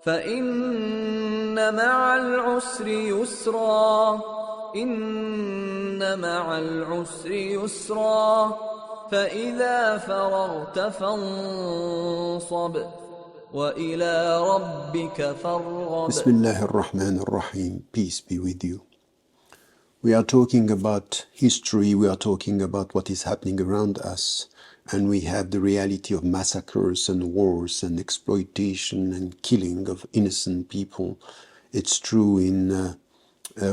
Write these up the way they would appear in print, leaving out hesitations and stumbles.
فإن مع العسر يسرا إن مع العسر يسرا فإذا فرغت فانصب وإلى ربك فارغب. Bismillah ar-Rahman ar-Rahim. Peace be with you. We are talking about history, we are talking about what is happening around us, and we have the reality of massacres and wars and exploitation and killing of innocent people. It's true in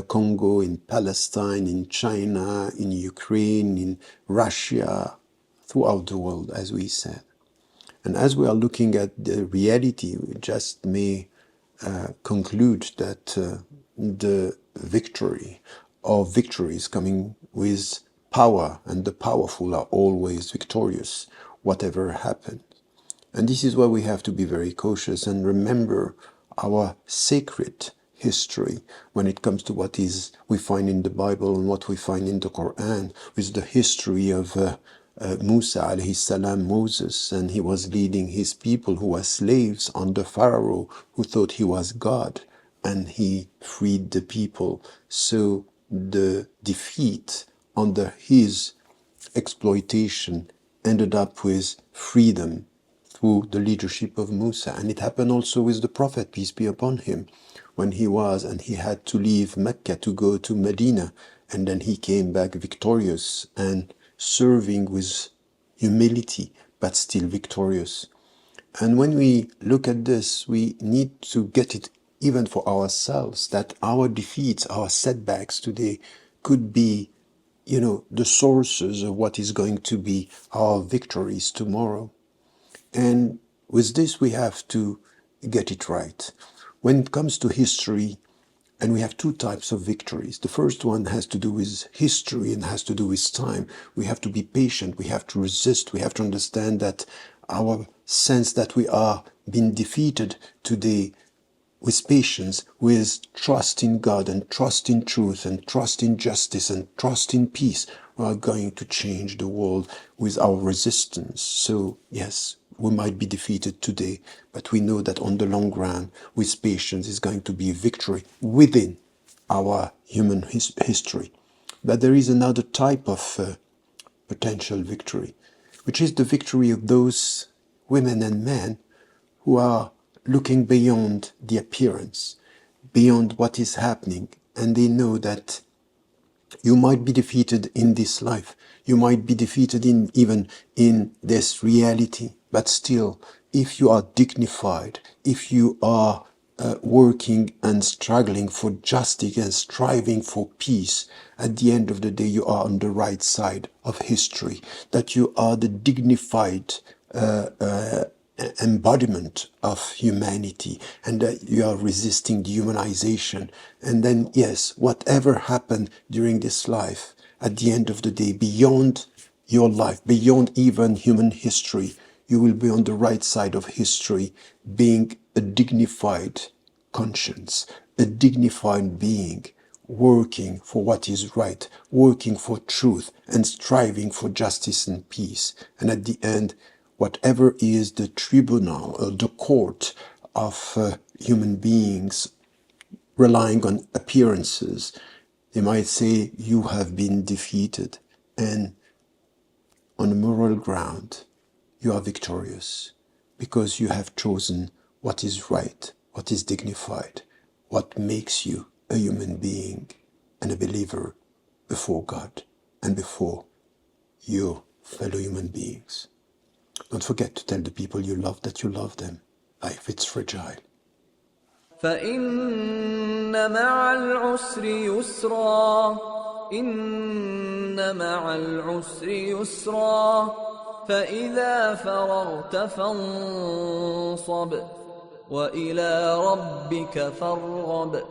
Congo, in Palestine, in China, in Ukraine, in Russia, throughout the world, as we said. And as we are looking at the reality, we just may conclude that the victory is coming with power, and the powerful are always victorious, whatever happens. And this is why we have to be very cautious and remember our sacred history when it comes to what is we find in the Bible and what we find in the Quran, with the history of Musa alayhi salam, Moses, and he was leading his people who were slaves under Pharaoh who thought he was God, and he freed the people. So the defeat under his exploitation ended up with freedom through the leadership of Musa. And it happened also with the Prophet, peace be upon him, when he had to leave Mecca to go to Medina, and then he came back victorious and serving with humility, but still victorious. And when we look at this, we need to get it even for ourselves, that our defeats, our setbacks today could be, the sources of what is going to be our victories tomorrow. And with this, we have to get it right. When it comes to history, and we have two types of victories. The first one has to do with history and has to do with time. We have to be patient, we have to resist, we have to understand that our sense that we are being defeated today, with patience, with trust in God and trust in truth and trust in justice and trust in peace, we are going to change the world with our resistance. So yes, we might be defeated today, but we know that on the long run, with patience, is going to be a victory within our human history. But there is another type of potential victory, which is the victory of those women and men who are looking beyond the appearance, beyond what is happening, and they know that you might be defeated in this life, you might be defeated even in this reality, but still, if you are dignified, if you are working and struggling for justice and striving for peace, at the end of the day you are on the right side of history, that you are the dignified embodiment of humanity, and that you are resisting dehumanization. And then yes, whatever happened during this life, at the end of the day, beyond your life, beyond even human history, you will be on the right side of history, being a dignified conscience, a dignified being, working for what is right, working for truth, and striving for justice and peace. And at the end, whatever is the tribunal or the court of human beings relying on appearances, they might say you have been defeated, and on a moral ground you are victorious because you have chosen what is right, what is dignified, what makes you a human being and a believer before God and before your fellow human beings. Don't forget to tell the people you love that you love them. Life is fragile. فإن مع العسر يسرا إن مع العسر يسرا فإذا فرغت فانصب وإلى ربك فارغب.